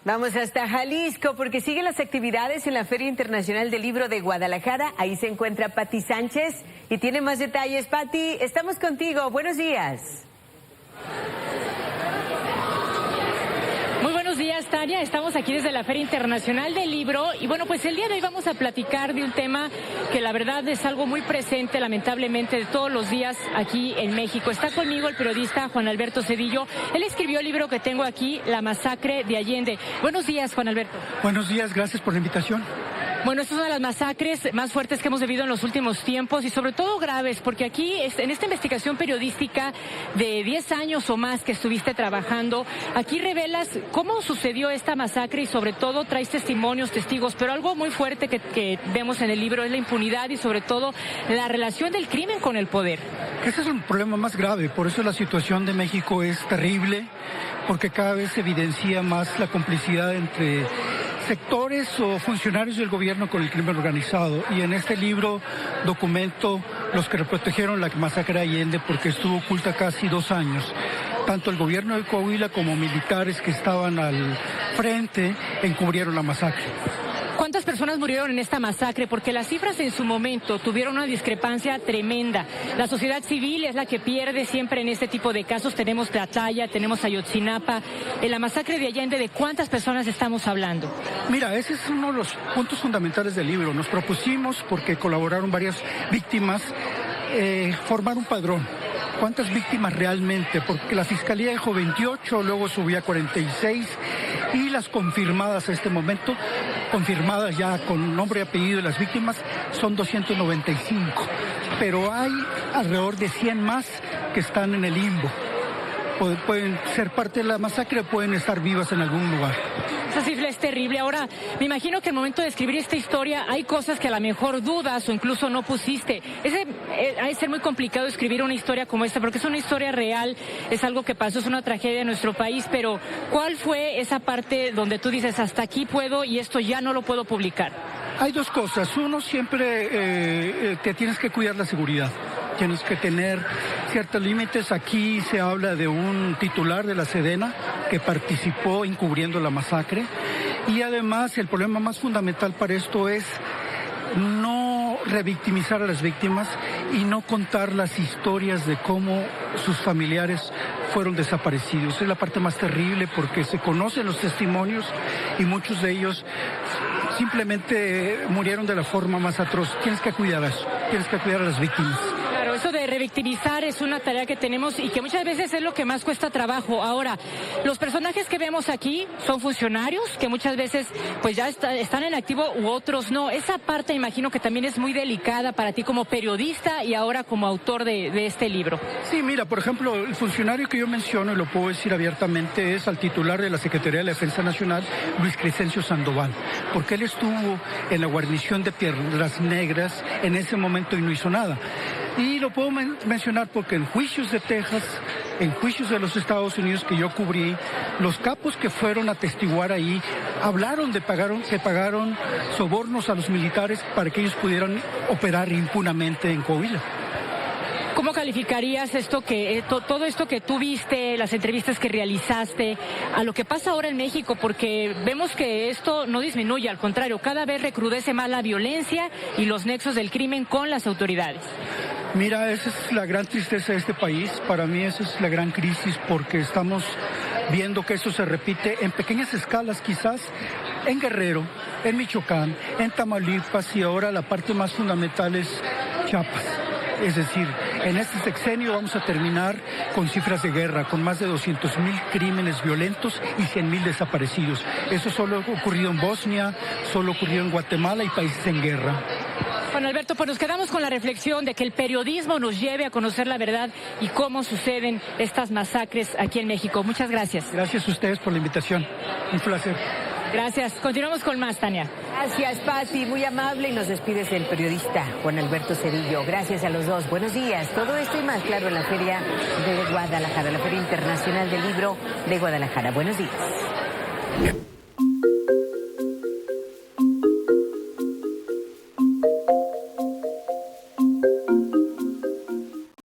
Vamos hasta Jalisco porque siguen las actividades en la Feria Internacional del Libro de Guadalajara. Ahí se encuentra Pati Sánchez y tiene más detalles. Pati, estamos contigo. Buenos días. Muy buenos días, Tania. Estamos aquí desde la Feria Internacional del Libro y bueno, pues el día de hoy vamos a platicar de un tema que la verdad es algo muy presente, lamentablemente, de todos los días aquí en México. Está conmigo el periodista Juan Alberto Cedillo. Él escribió el libro que tengo aquí, La masacre de Allende. Buenos días, Juan Alberto. Buenos días, gracias por la invitación. Bueno, esta es una de las masacres más fuertes que hemos vivido en los últimos tiempos y sobre todo graves, porque aquí, en esta investigación periodística de 10 años o más que estuviste trabajando, aquí revelas cómo sucedió esta masacre y sobre todo traes testimonios, testigos, pero algo muy fuerte que vemos en el libro es la impunidad y sobre todo la relación del crimen con el poder. Ese es un problema más grave, por eso la situación de México es terrible, porque cada vez se evidencia más la complicidad entre sectores o funcionarios del gobierno con el crimen organizado. Y en este libro documento los que protegieron la masacre de Allende porque estuvo oculta casi 2 años. Tanto el gobierno de Coahuila como militares que estaban al frente encubrieron la masacre. ¿Cuántas personas murieron en esta masacre? Porque las cifras en su momento tuvieron una discrepancia tremenda. La sociedad civil es la que pierde siempre en este tipo de casos. Tenemos Tlaxcala, tenemos Ayotzinapa. En la masacre de Allende, ¿de cuántas personas estamos hablando? Mira, ese es uno de los puntos fundamentales del libro. Nos propusimos, porque colaboraron varias víctimas, formar un padrón. ¿Cuántas víctimas realmente? Porque la Fiscalía dejó 28, luego subió a 46 y las confirmadas a este momento, confirmadas ya con nombre y apellido de las víctimas, son 295. Pero hay alrededor de 100 más que están en el limbo. Pueden ser parte de la masacre, pueden estar vivas en algún lugar. Esa cifra es terrible. Ahora, me imagino que al momento de escribir esta historia hay cosas que a lo mejor dudas o incluso no pusiste. Ha de ser muy complicado escribir una historia como esta, porque es una historia real, es algo que pasó, es una tragedia en nuestro país, pero ¿cuál fue esa parte donde tú dices, hasta aquí puedo y esto ya no lo puedo publicar? Hay dos cosas. Uno, siempre te tienes que cuidar la seguridad. Tienes que tener ciertos límites. Aquí se habla de un titular de la Sedena que participó encubriendo la masacre. Y además el problema más fundamental para esto es no revictimizar a las víctimas y no contar las historias de cómo sus familiares fueron desaparecidos. Es la parte más terrible porque se conocen los testimonios y muchos de ellos simplemente murieron de la forma más atroz. Tienes que cuidar eso, tienes que cuidar a las víctimas. Claro, eso de revictimizar es una tarea que tenemos y que muchas veces es lo que más cuesta trabajo. Ahora, los personajes que vemos aquí son funcionarios que muchas veces pues ya están en activo u otros no. Esa parte imagino que también es muy delicada para ti como periodista y ahora como autor de este libro. Sí, mira, por ejemplo, el funcionario que yo menciono, y lo puedo decir abiertamente, es al titular de la Secretaría de la Defensa Nacional, Luis Crescencio Sandoval, porque él estuvo en la guarnición de Piedras Negras en ese momento y no hizo nada. Y lo puedo mencionar porque en juicios de Texas, en juicios de los Estados Unidos que yo cubrí, los capos que fueron a atestiguar ahí hablaron que pagaron sobornos a los militares para que ellos pudieran operar impunemente en Coahuila. ¿Cómo calificarías todo esto que tú viste, las entrevistas que realizaste, a lo que pasa ahora en México? Porque vemos que esto no disminuye, al contrario, cada vez recrudece más la violencia y los nexos del crimen con las autoridades. Mira, esa es la gran tristeza de este país. Para mí esa es la gran crisis porque estamos viendo que eso se repite en pequeñas escalas quizás en Guerrero, en Michoacán, en Tamaulipas y ahora la parte más fundamental es Chiapas. Es decir, en este sexenio vamos a terminar con cifras de guerra, con más de 200,000 crímenes violentos y 100,000 desaparecidos. Eso solo ha ocurrido en Bosnia, solo ocurrió en Guatemala y países en guerra. Juan Alberto, pues nos quedamos con la reflexión de que el periodismo nos lleve a conocer la verdad y cómo suceden estas masacres aquí en México. Muchas gracias. Gracias a ustedes por la invitación. Un placer. Gracias. Continuamos con más, Tania. Gracias, Pati. Muy amable y nos despides el periodista Juan Alberto Cedillo. Gracias a los dos. Buenos días. Todo esto y más, claro, en la Feria de Guadalajara, la Feria Internacional del Libro de Guadalajara. Buenos días.